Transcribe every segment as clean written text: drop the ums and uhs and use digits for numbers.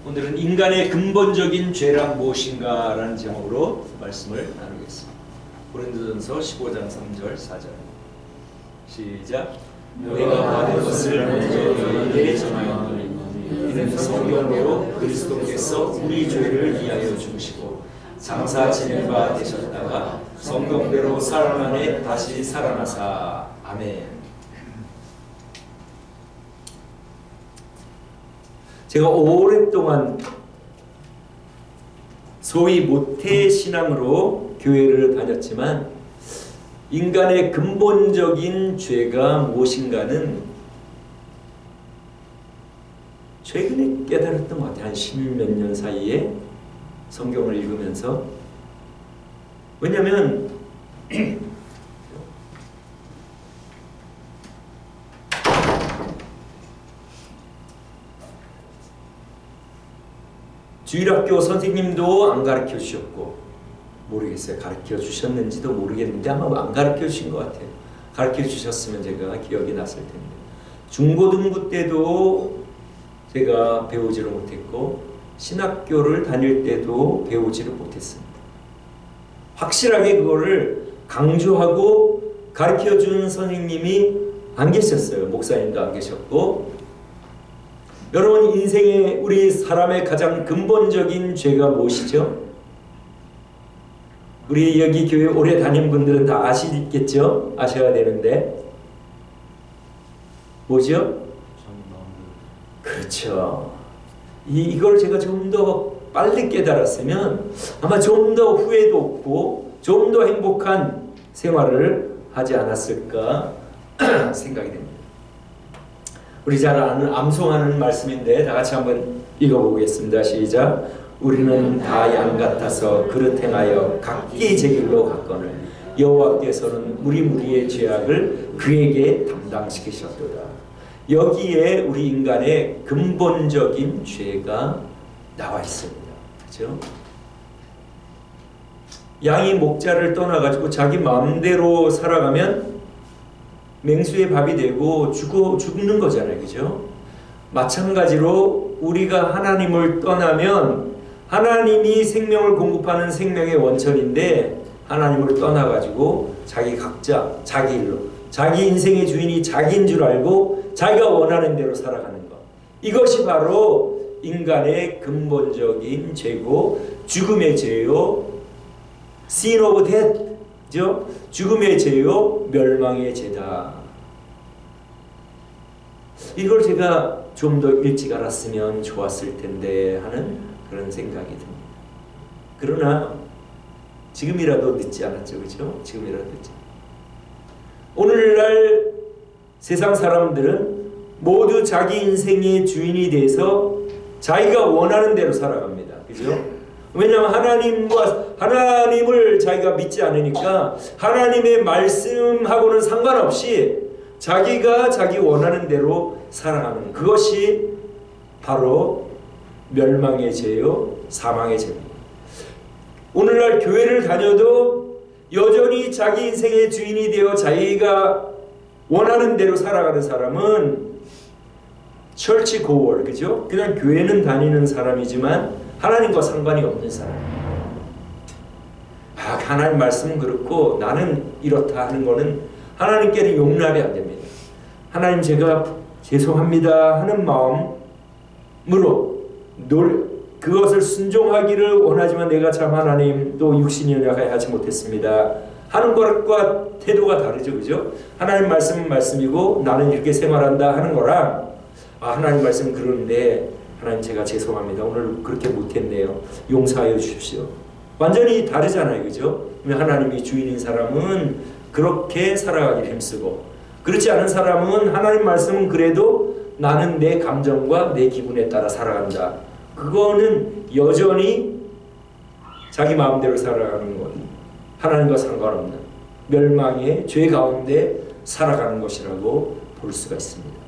오늘은 인간의 근본적인 죄란 무엇인가 라는 제목으로 말씀을 나누겠습니다. 고린도전서 15장 3절 4절 시작. 내가 받은 것을 먼저 너희에게 전하였노니 이는 성경대로 그리스도께서 우리 죄를 위하여 죽으시고 장사 지낼 바 되셨다가 성경대로 사흘 만에 다시 살아나사. 아멘. 제가 오랫동안 소위 모태신앙으로 교회를 다녔지만 인간의 근본적인 죄가 무엇인가는 최근에 깨달았던 것 같아요. 한 10몇 년 사이에 성경을 읽으면서. 왜냐하면 주일학교 선생님도 안 가르쳐 주셨고, 모르겠어요. 가르쳐 주셨는지도 모르겠는데 아마 안 가르쳐 주신 것 같아요. 가르쳐 주셨으면 제가 기억이 났을 텐데. 중고등부 때도 제가 배우지를 못했고 신학교를 다닐 때도 배우지를 못했습니다. 확실하게 그거를 강조하고 가르쳐 준 선생님이 안 계셨어요. 목사님도 안 계셨고. 여러분, 인생에 우리 사람의 가장 근본적인 죄가 무엇이죠? 우리 여기 교회 오래 다닌 분들은 다 아시겠죠? 아셔야 되는데 뭐죠? 그렇죠. 이걸 제가 좀 더 빨리 깨달았으면 아마 좀 더 후회도 없고 좀 더 행복한 생활을 하지 않았을까 생각이 됩니다. 우리 잘 아는 암송하는 말씀인데 다 같이 한번 읽어보겠습니다. 시작. 우리는 다 양 같아서 그릇 행하여 각기 제 길로 갔거늘 여호와께서는 우리 무리의 죄악을 그에게 담당시키셨도다. 여기에 우리 인간의 근본적인 죄가 나와 있습니다. 그렇죠? 양이 목자를 떠나가지고 자기 마음대로 살아가면 맹수의 밥이 되고 죽는 거잖아요. 그죠? 마찬가지로 우리가 하나님을 떠나면 하나님이 생명을 공급하는 생명의 원천인데 하나님을 떠나가지고 자기 각자 자기 일로 자기 인생의 주인이 자기인 줄 알고 자기가 원하는 대로 살아가는 것. 이것이 바로 인간의 근본적인 죄고 죽음의 죄요. sin of death. 죽음의 죄요 멸망의 죄다. 이걸 제가 좀 더 일찍 알았으면 좋았을 텐데 하는 그런 생각이 듭니다. 그러나 지금이라도 늦지 않았죠. 그렇죠? 지금이라도 늦지. 오늘날 세상 사람들은 모두 자기 인생의 주인이 돼서 자기가 원하는 대로 살아갑니다. 그죠? 왜냐하면 하나님을 자기가 믿지 않으니까 하나님의 말씀하고는 상관없이 자기가 자기 원하는 대로 살아가는 그것이 바로 멸망의 죄요 사망의 죄입니다. 오늘날 교회를 다녀도 여전히 자기 인생의 주인이 되어 자기가 원하는 대로 살아가는 사람은 철치 고월, 그죠? 그냥 교회는 다니는 사람이지만 하나님과 상관이 없는 사람. 하나님 말씀은 그렇고 나는 이렇다 하는 거는 하나님께는 용납이 안 됩니다. 하나님 제가 죄송합니다 하는 마음으로 그것을 순종하기를 원하지만 내가 참 하나님 또 육신이 연약하여 하지 못했습니다 하는 것과 태도가 다르죠. 그죠? 하나님 말씀은 말씀이고 나는 이렇게 생활한다 하는 거랑 하나님 말씀은 그러는데 하나님 제가 죄송합니다. 오늘 그렇게 못했네요. 용서하여 주십시오. 완전히 다르잖아요. 그죠? 하나님이 주인인 사람은 그렇게 살아가기 힘쓰고 그렇지 않은 사람은 하나님 말씀은 그래도 나는 내 감정과 내 기분에 따라 살아간다. 그거는 여전히 자기 마음대로 살아가는 것, 하나님과 상관없는 멸망의 죄 가운데 살아가는 것이라고 볼 수가 있습니다.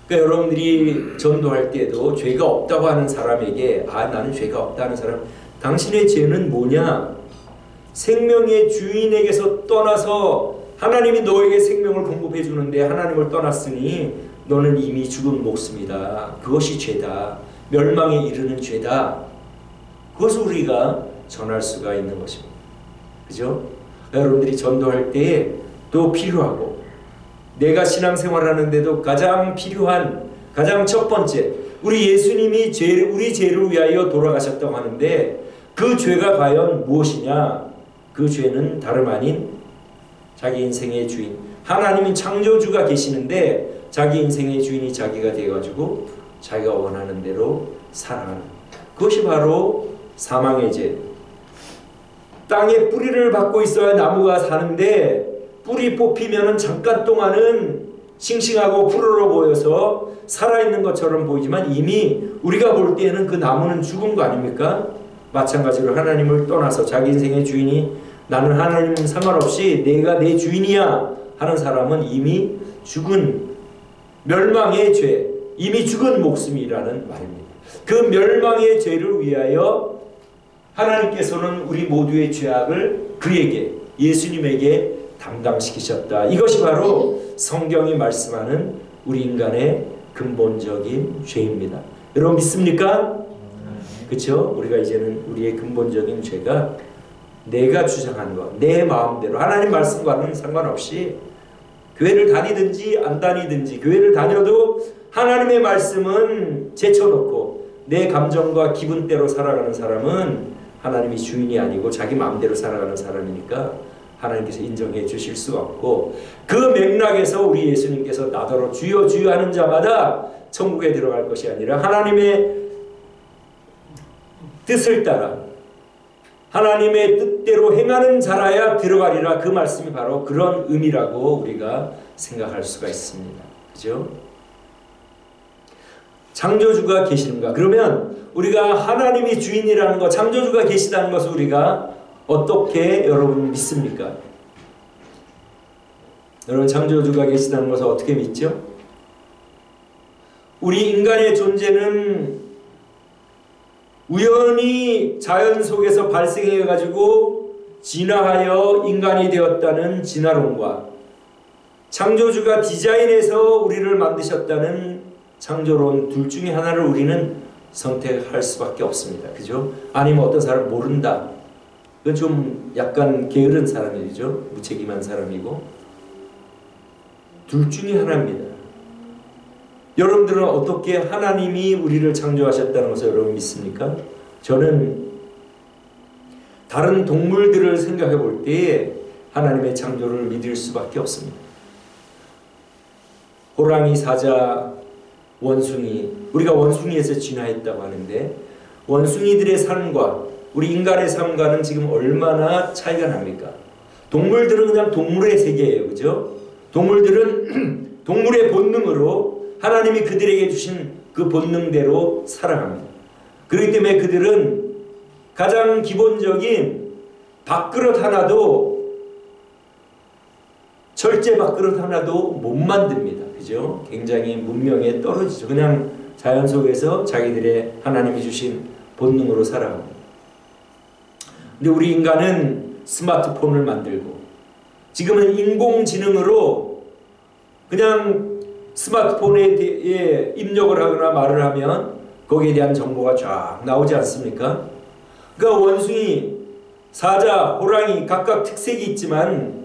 그러니까 여러분들이 전도할 때도 죄가 없다고 하는 사람에게 나는 죄가 없다는 사람, 당신의 죄는 뭐냐? 생명의 주인에게서 떠나서 하나님이 너에게 생명을 공급해 주는데 하나님을 떠났으니 너는 이미 죽은 목숨이다. 그것이 죄다. 멸망에 이르는 죄다. 그것을 우리가 전할 수가 있는 것입니다. 그죠? 여러분들이 전도할 때에 또 필요하고, 내가 신앙생활 하는데도 가장 필요한, 가장 첫 번째, 우리 예수님이 우리 죄를 위하여 돌아가셨다고 하는데 그 죄가 과연 무엇이냐? 그 죄는 다름 아닌 자기 인생의 주인, 하나님은 창조주가 계시는데 자기 인생의 주인이 자기가 되어가지고 자기가 원하는 대로 살아가는, 그것이 바로 사망의 죄. 땅에 뿌리를 받고 있어야 나무가 사는데 뿌리 뽑히면 잠깐 동안은 싱싱하고 푸르러 보여서 살아있는 것처럼 보이지만 이미 우리가 볼 때에는 그 나무는 죽은 거 아닙니까? 마찬가지로 하나님을 떠나서 자기 인생의 주인이 나는 하나님 상관없이 내가 내 주인이야 하는 사람은 이미 죽은 멸망의 죄, 이미 죽은 목숨이라는 말입니다. 그 멸망의 죄를 위하여 하나님께서는 우리 모두의 죄악을 그에게, 예수님에게 담당시키셨다. 이것이 바로 성경이 말씀하는 우리 인간의 근본적인 죄입니다. 여러분 믿습니까? 그렇죠? 우리가 이제는 우리의 근본적인 죄가 내가 주장하는 것, 내 마음대로 하나님 말씀과는 상관없이 교회를 다니든지 안 다니든지, 교회를 다녀도 하나님의 말씀은 제쳐놓고 내 감정과 기분대로 살아가는 사람은 하나님이 주인이 아니고 자기 마음대로 살아가는 사람이니까 하나님께서 인정해 주실 수가 없고, 그 맥락에서 우리 예수님께서 나더러 주여 주여 하는 자마다 천국에 들어갈 것이 아니라 하나님의 뜻을 따라 하나님의 뜻대로 행하는 자라야 들어가리라, 그 말씀이 바로 그런 의미라고 우리가 생각할 수가 있습니다. 그죠? 창조주가 계시는가? 그러면 우리가 하나님이 주인이라는 것, 창조주가 계시다는 것을 우리가 어떻게 여러분 믿습니까? 여러분 창조주가 계시다는 것을 어떻게 믿죠? 우리 인간의 존재는 우연히 자연 속에서 발생해 가지고 진화하여 인간이 되었다는 진화론과 창조주가 디자인해서 우리를 만드셨다는 창조론, 둘 중에 하나를 우리는 선택할 수밖에 없습니다. 그죠? 아니면 어떤 사람 모른다. 그건 좀 약간 게으른 사람이죠. 무책임한 사람이고. 둘 중에 하나입니다. 여러분들은 어떻게 하나님이 우리를 창조하셨다는 것을 여러분 믿습니까? 저는 다른 동물들을 생각해 볼 때에 하나님의 창조를 믿을 수밖에 없습니다. 호랑이, 사자, 원숭이, 우리가 원숭이에서 진화했다고 하는데 원숭이들의 삶과 우리 인간의 삶과는 지금 얼마나 차이가 납니까? 동물들은 그냥 동물의 세계예요. 그죠? 동물들은 동물의 본능으로 하나님이 그들에게 주신 그 본능대로 살아갑니다. 그렇기 때문에 그들은 가장 기본적인 밥그릇 하나도, 철제 밥그릇 하나도 못 만듭니다. 그죠? 굉장히 문명에 떨어지죠. 그냥 자연 속에서 자기들의 하나님이 주신 본능으로 살아갑니다. 근데 우리 인간은 스마트폰을 만들고 지금은 인공지능으로 그냥 스마트폰에 입력을 하거나 말을 하면 거기에 대한 정보가 쫙 나오지 않습니까? 그러니까 원숭이, 사자, 호랑이 각각 특색이 있지만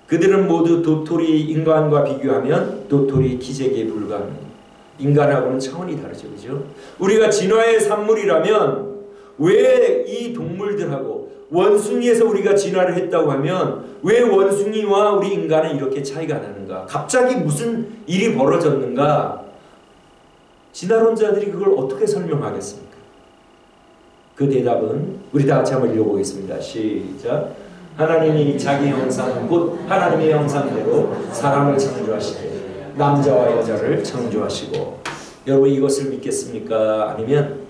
그들은 모두 도토리, 인간과 비교하면 도토리 키재기에 불과합니다. 인간하고는 차원이 다르죠. 그죠? 우리가 진화의 산물이라면 왜 이 동물들하고 원숭이에서 우리가 진화를 했다고 하면 왜 원숭이와 우리 인간은 이렇게 차이가 나는가? 갑자기 무슨 일이 벌어졌는가? 진화론자들이 그걸 어떻게 설명하겠습니까? 그 대답은 우리 다 같이 한번 읽어보겠습니다. 시작. 하나님이 자기 형상 곧 하나님의 형상대로 사람을 창조하시되 남자와 여자를 창조하시고. 여러분 이것을 믿겠습니까? 아니면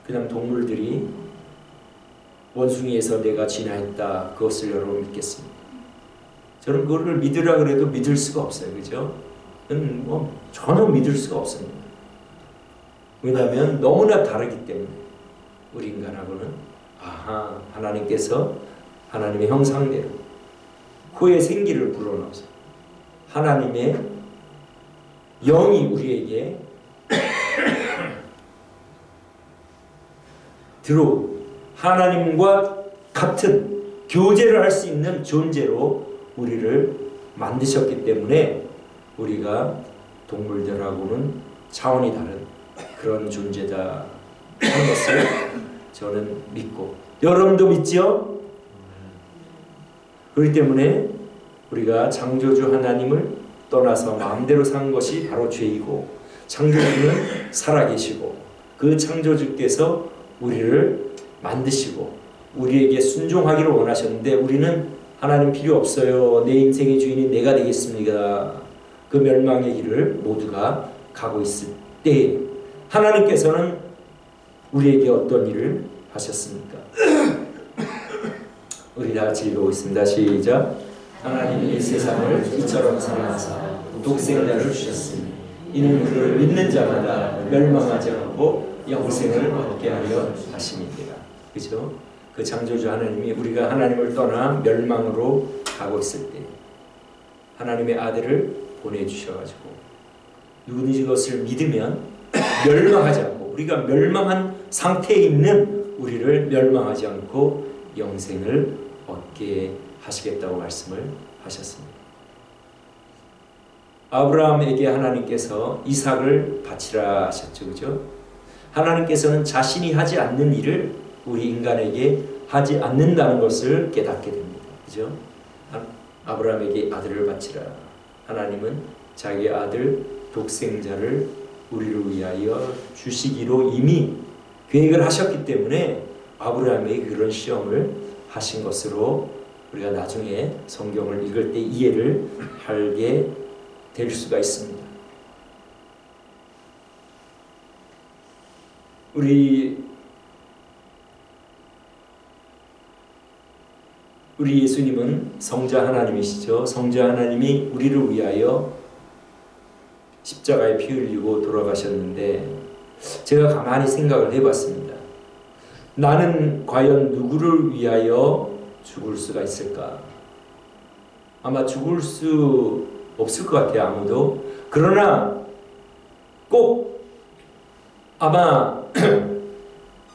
그냥 동물들이 원숭이에서 내가 진화했다, 그것을 여러분 믿겠습니까? 저는 그거를 믿으라 그래도 믿을 수가 없어요. 그죠? 뭐 전혀 믿을 수가 없습니다. 왜냐하면 너무나 다르기 때문에. 우리 인간하고는 하나님께서 하나님의 형상대로 코에 생기를 불어넣어서 하나님의 영이 우리에게 하나님과 같은 교제를 할 수 있는 존재로 우리를 만드셨기 때문에 우리가 동물들하고는 차원이 다른 그런 존재다 하는 것을 저는 믿고, 여러분도 믿지요? 그렇기 때문에 우리가 창조주 하나님을 떠나서 마음대로 산 것이 바로 죄이고, 창조주는 살아계시고 그 창조주께서 우리를 만드시고 우리에게 순종하기를 원하셨는데, 우리는 하나님 필요 없어요, 내 인생의 주인이 내가 되겠습니다, 그 멸망의 길을 모두가 가고 있을 때 하나님께서는 우리에게 어떤 일을 하셨습니까? 우리 다 같이 읽어보겠습니다. 시작. 하나님이 세상을 이처럼 사랑하사 독생자를 주셨으니 이는 그를 믿는 자마다 멸망하지 않고 영생을 얻게 하려 하심이니라. 그죠? 그 창조주 하나님이 우리가 하나님을 떠나 멸망으로 가고 있을 때 하나님의 아들을 보내주셔가지고 누구든지 이것을 믿으면 멸망하지 않고, 우리가 멸망한 상태에 있는 우리를 멸망하지 않고 영생을 얻게 하시겠다고 말씀을 하셨습니다. 아브라함에게 하나님께서 이삭을 바치라 하셨죠. 그죠? 하나님께서는 자신이 하지 않는 일을 우리 인간에게 하지 않는다는 것을 깨닫게 됩니다. 그죠? 아브라함에게 아들을 바치라. 하나님은 자기 아들 독생자를 우리를 위하여 주시기로 이미 계획을 하셨기 때문에 아브라함에게 그런 시험을 하신 것으로 우리가 나중에 성경을 읽을 때 이해를 하게 될 수가 있습니다. 우리 예수님은 성자 하나님이시죠. 성자 하나님이 우리를 위하여 십자가에 피 흘리고 돌아가셨는데, 제가 가만히 생각을 해봤습니다. 나는 과연 누구를 위하여 죽을 수가 있을까? 아마 죽을 수 없을 것 같아요, 아무도. 그러나 꼭 아마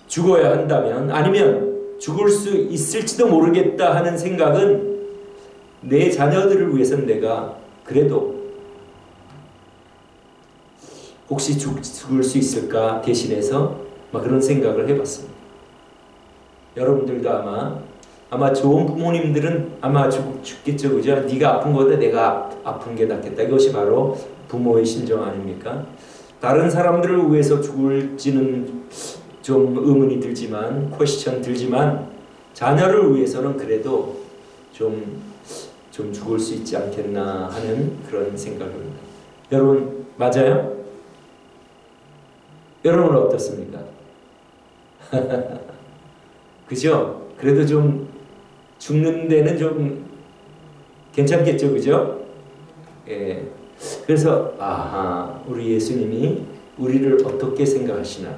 죽어야 한다면, 아니면 죽을 수 있을지도 모르겠다 하는 생각은, 내 자녀들을 위해서는 내가 그래도 혹시 죽을 수 있을까 대신해서 막 그런 생각을 해봤습니다. 여러분들도 아마 좋은 부모님들은 아마 죽겠죠, 그죠? 네가 아픈 거보다 내가 아픈 게 낫겠다. 이것이 바로 부모의 심정 아닙니까? 다른 사람들을 위해서 죽을지는 좀 의문이 들지만, 퀘스천 들지만, 자녀를 위해서는 그래도 좀 죽을 수 있지 않겠나 하는 그런 생각을 합니다. 여러분 맞아요? 여러분은 어떻습니까? 그죠? 그래도 좀 죽는 데는 좀 괜찮겠죠, 그죠? 예. 그래서 우리 예수님이 우리를 어떻게 생각하시나?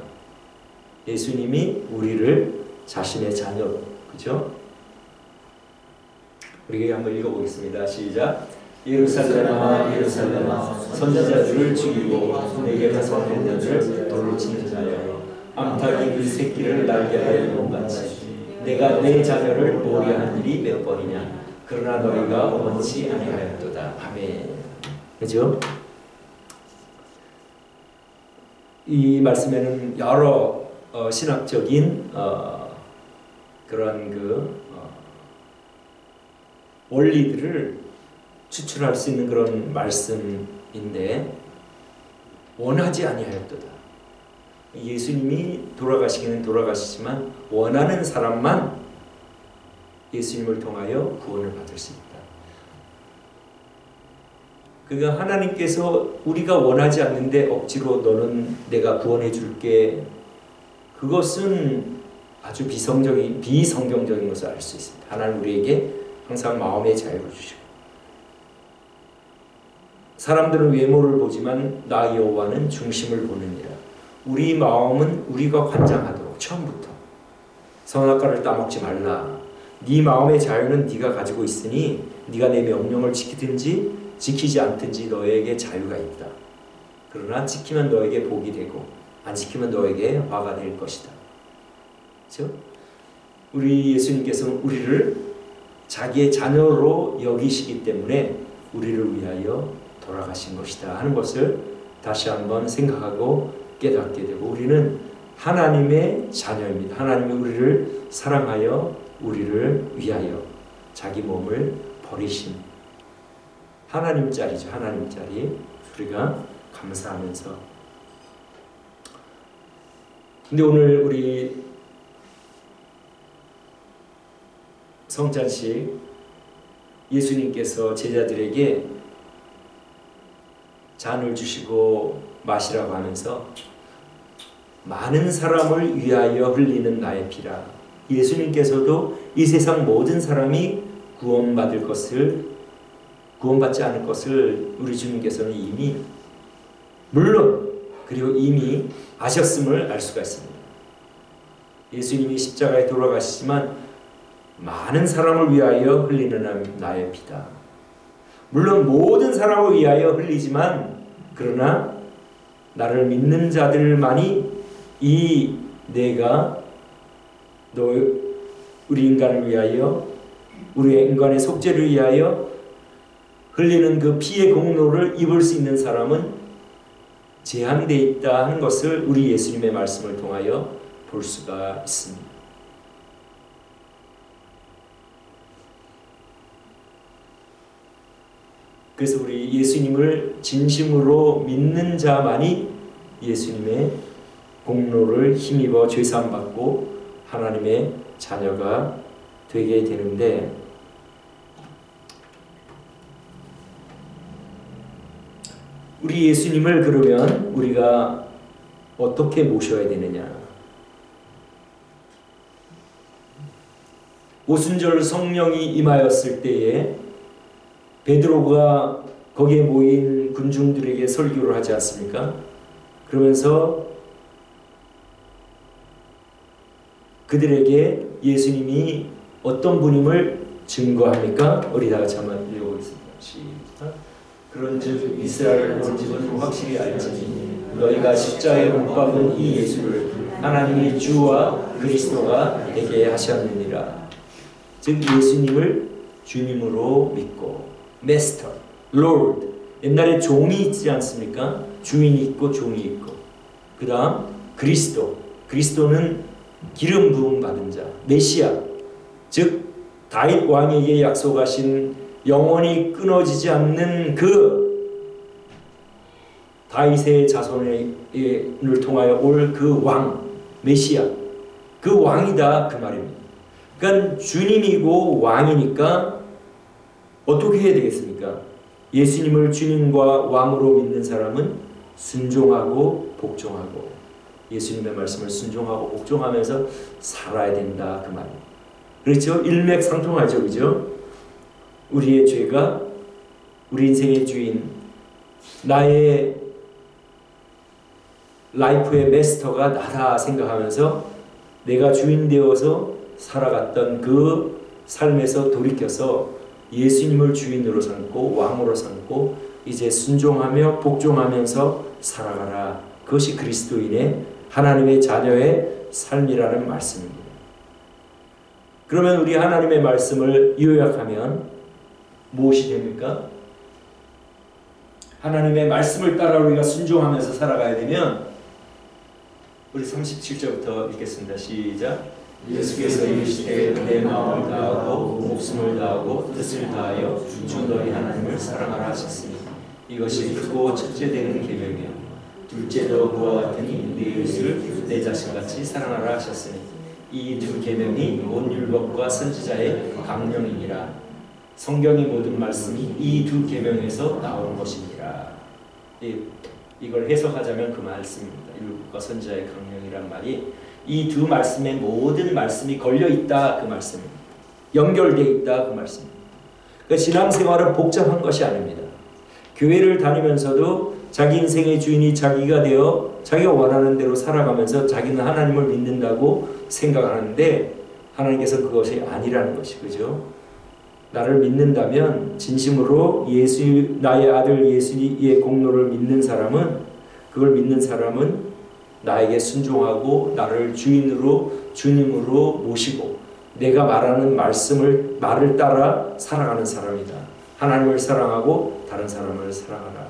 예수님이 우리를 자신의 자녀, 그죠? 우리 한번 읽어보겠습니다. 시작. 예루살렘아 예루살렘아 선지자들을 죽이고 내게 가서는 자들을 돌로 치는 자여, 암탉이 그 새끼를 날게 하여 놓은같이 내가 내 자녀를 모게 한 일이 몇 번이냐? 그러나 너희가 원치 아니하였도다. 아멘. 그죠? 이 말씀에는 여러 신학적인 그런 원리들을 추출할 수 있는 그런 말씀인데, 원하지 아니하였도다. 예수님이 돌아가시기는 돌아가시지만 원하는 사람만 예수님을 통하여 구원을 받을 수 있다. 그러니까 하나님께서 우리가 원하지 않는데 억지로 너는 내가 구원해 줄게, 그것은 아주 비성경적인 것을 알 수 있습니다. 하나님 우리에게 항상 마음의 자유를 주시고, 사람들은 외모를 보지만 나 여호와는 중심을 보느니라. 우리 마음은 우리가 관장하도록 처음부터 선악과를 따먹지 말라. 네 마음의 자유는 네가 가지고 있으니 네가 내 명령을 지키든지 지키지 않든지 너에게 자유가 있다. 그러나 지키면 너에게 복이 되고 안 지키면 너에게 화가 될 것이다. 그렇죠? 우리 예수님께서는 우리를 자기의 자녀로 여기시기 때문에 우리를 위하여 돌아가신 것이다 하는 것을 다시 한번 생각하고 깨닫게 되고, 우리는 하나님의 자녀입니다. 하나님이 우리를 사랑하여 우리를 위하여 자기 몸을 버리신 하나님 짤이죠. 하나님 짤이 우리가 감사하면서. 근데 오늘 우리 성찬식 예수님께서 제자들에게 잔을 주시고 마시라고 하면서 많은 사람을 위하여 흘리는 나의 피라. 예수님께서도 이 세상 모든 사람이 구원받지 않을 것을 우리 주님께서는 이미 그리고 이미 아셨음을 알 수가 있습니다. 예수님이 십자가에 돌아가시지만 많은 사람을 위하여 흘리는 나의 피다. 물론 모든 사람을 위하여 흘리지만, 그러나 나를 믿는 자들만이 내가 우리 인간을 위하여, 우리 인간의 속죄를 위하여 흘리는 그 피의 공로를 입을 수 있는 사람은 제한되어 있다 하는 것을 우리 예수님의 말씀을 통하여 볼 수가 있습니다. 그래서 우리 예수님을 진심으로 믿는 자만이 예수님의 공로를 힘입어 죄사함 받고 하나님의 자녀가 되게 되는데, 우리 예수님을 그러면 우리가 어떻게 모셔야 되느냐? 오순절 성령이 임하였을 때에 베드로가 거기에 모인 군중들에게 설교를 하지 않습니까? 그러면서 그들에게 예수님이 어떤 분임을 증거합니까? 우리 다 같이 한번 읽어보겠습니다. 시작. 그런즉 이스라엘 온 집은 확실히 알지니 너희가 십자가에 못 박은 이 예수를 하나님이 주와 그리스도가 되게 하셨느니라. 즉 예수님을 주님으로 믿고, Master, Lord, 옛날에 종이 있지 않습니까? 주인이 있고 종이 있고, 그 다음 그리스도는 기름 부음 받은 자, 메시아, 즉 다윗 왕에게 약속하신 영원히 끊어지지 않는 그 다윗의 자손을 통하여 올 그 왕, 메시아, 그 왕이다 그 말입니다. 그러니까 주님이고 왕이니까 어떻게 해야 되겠습니까? 예수님을 주님과 왕으로 믿는 사람은 순종하고 복종하고, 예수님의 말씀을 순종하고 복종하면서 살아야 된다 그 말입니다. 그렇죠? 일맥상통하죠. 그죠? 우리의 죄가 우리 인생의 주인, 나의 라이프의 마스터가 나다 생각하면서 내가 주인 되어서 살아갔던 그 삶에서 돌이켜서 예수님을 주인으로 삼고 왕으로 삼고 이제 순종하며 복종하면서 살아가라. 그것이 그리스도인의 하나님의 자녀의 삶이라는 말씀입니다. 그러면 우리 하나님의 말씀을 요약하면 무엇이 됩니까? 하나님의 말씀을 따라 우리가 순종하면서 살아가야 되면, 우리 37절부터 읽겠습니다. 시작. 예수께서 이르시되 내 마음을 다하고 목숨을 다하고 뜻을 다하여 주 너희 하나님을 사랑하라 하셨으니 이것이 크고 첫째 되는 계명이요 둘째도 그와 같으니 네 이웃을 내 자신같이 사랑하라 하셨으니 이 두 계명이 온 율법과 선지자의 강령이니라. 성경의 모든 말씀이 이 두 계명에서 나오는 것이니라. 이걸 해석하자면 그 말씀입니다. 율법과 선지자의 강령이란 말이 이 두 말씀에 모든 말씀이 걸려있다 그 말씀입니다. 연결되어 있다 그 말씀입니다. 그러니까 신앙생활은 복잡한 것이 아닙니다. 교회를 다니면서도 자기 인생의 주인이 자기가 되어 자기가 원하는 대로 살아가면서 자기는 하나님을 믿는다고 생각하는데, 하나님께서 그것이 아니라는 것이, 그죠? 나를 믿는다면 진심으로 나의 아들 예수의 공로를 믿는 사람은 그걸 믿는 사람은 나에게 순종하고 나를 주인으로 주님으로 모시고 내가 말하는 말을 따라 살아가는 사람이다. 하나님을 사랑하고 다른 사람을 사랑하라.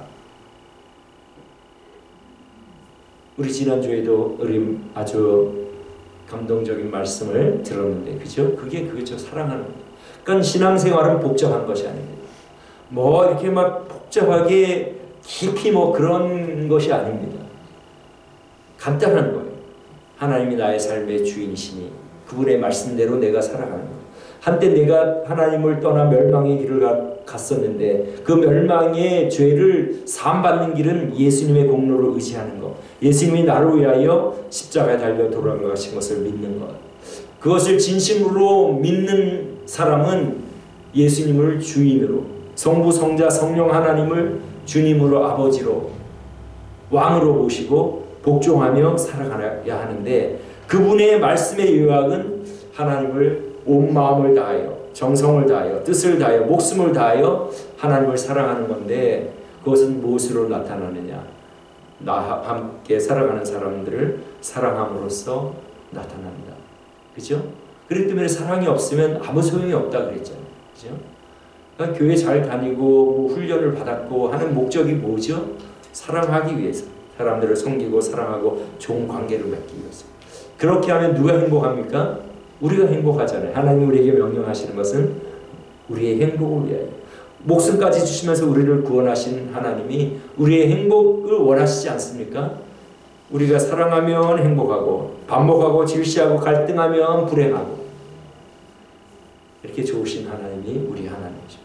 우리 지난주에도 아주 감동적인 말씀을 들었는데, 그죠? 그게 그죠. 사랑하는 거. 그러니까 신앙생활은 복잡한 것이 아닙니다. 뭐 이렇게 막 복잡하게 깊이 뭐 그런 것이 아닙니다. 간단한 거예요. 하나님이 나의 삶의 주인이시니 그분의 말씀대로 내가 살아가는 거. 한때 내가 하나님을 떠나 멸망의 길을 갔었는데 그 멸망의 죄를 사함받는 길은 예수님의 공로를 의지하는 것. 예수님이 나를 위하여 십자가에 달려 돌아가신 것을 믿는 것. 그것을 진심으로 믿는 사람은 예수님을 주인으로, 성부, 성자, 성령 하나님을 주님으로, 아버지로, 왕으로 모시고 복종하며 살아가야 하는데, 그분의 말씀의 요약은 하나님을 온 마음을 다하여, 정성을 다하여, 뜻을 다하여, 목숨을 다하여 하나님을 사랑하는 건데, 그것은 무엇으로 나타나느냐? 나와 함께 살아가는 사람들을 사랑함으로써 나타납니다. 그죠? 그렇기 때문에 사랑이 없으면 아무 소용이 없다 그랬잖아요. 그죠? 그러니까 교회 잘 다니고 뭐 훈련을 받았고 하는 목적이 뭐죠? 사랑하기 위해서. 사람들을 섬기고 사랑하고 좋은 관계를 맺기 위해서. 그렇게 하면 누가 행복합니까? 우리가 행복하잖아요. 하나님이 우리에게 명령하시는 것은 우리의 행복을 위하여. 목숨까지 주시면서 우리를 구원하신 하나님이 우리의 행복을 원하시지 않습니까? 우리가 사랑하면 행복하고, 반복하고 질시하고 갈등하면 불행하고, 이렇게 좋으신 하나님이 우리 하나님이죠.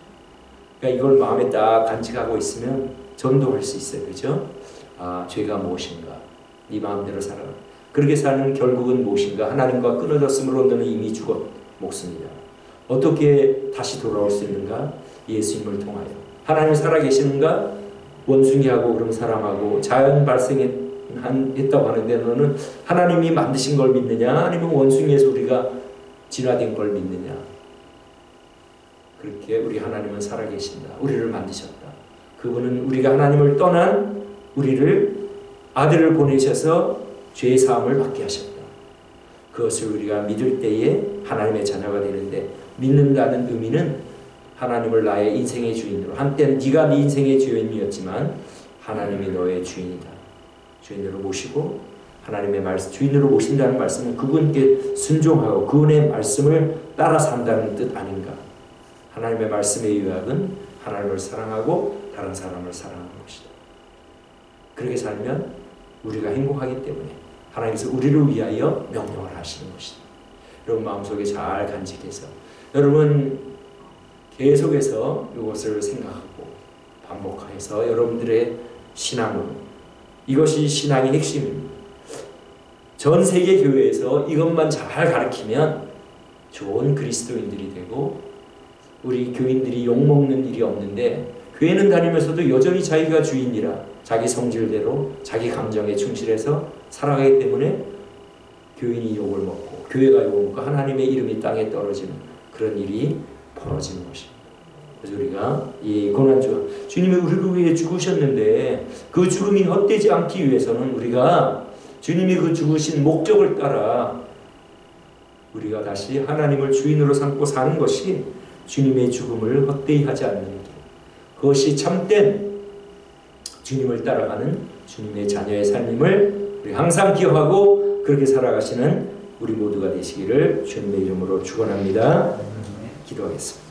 그러니까 이걸 마음에 딱 간직하고 있으면 전도할 수 있어요. 그죠? 아, 죄가 무엇인가? 네 마음대로 살아라. 그렇게 사는 결국은 무엇인가? 하나님과 끊어졌으므로 너는 이미 죽었 목숨이다. 어떻게 다시 돌아올 수 있는가? 예수님을 통하여. 하나님 살아계시는가? 원숭이하고 그럼 사람하고 자연 발생했다고 하는데 너는 하나님이 만드신 걸 믿느냐? 아니면 원숭이에서 우리가 진화된 걸 믿느냐? 그렇게 우리 하나님은 살아계신다. 우리를 만드셨다. 그분은 우리가 하나님을 떠난 우리를 아들을 보내셔서 죄의 사함을 받게 하셨다. 그것을 우리가 믿을 때에 하나님의 자녀가 되는데, 믿는다는 의미는 하나님을 나의 인생의 주인으로, 한때는 네가 네 인생의 주인이었지만 하나님이 너의 주인이다. 주인으로 모시고, 하나님의 말씀, 주인으로 모신다는 말씀은 그분께 순종하고 그분의 말씀을 따라 산다는 뜻 아닌가. 하나님의 말씀의 요약은 하나님을 사랑하고 다른 사람을 사랑하는 것이다. 그렇게 살면 우리가 행복하기 때문에 하나님께서 우리를 위하여 명령을 하시는 것이다. 여러분 마음속에 잘 간직해서 여러분 계속해서 이것을 생각하고 반복해서 여러분들의 신앙으로, 이것이 신앙의 핵심입니다. 전 세계 교회에서 이것만 잘 가르치면 좋은 그리스도인들이 되고 우리 교인들이 욕먹는 일이 없는데, 교회는 다니면서도 여전히 자기가 주인이라 자기 성질대로 자기 감정에 충실해서 살아가기 때문에 교인이 욕을 먹고 교회가 욕을 먹고 하나님의 이름이 땅에 떨어지는 그런 일이 벌어지는 것입니다. 그래서 우리가 이 고난주, 주님이 우리를 위해 죽으셨는데 그 죽음이 헛되지 않기 위해서는 우리가 주님이 그 죽으신 목적을 따라 우리가 다시 하나님을 주인으로 삼고 사는 것이 주님의 죽음을 헛되이 하지 않는 길, 그것이 참된 주님을 따라가는 주님의 자녀의 삶임을 우리 항상 기억하고 그렇게 살아가시는 우리 모두가 되시기를 주님의 이름으로 축원합니다. 기도하겠습니다.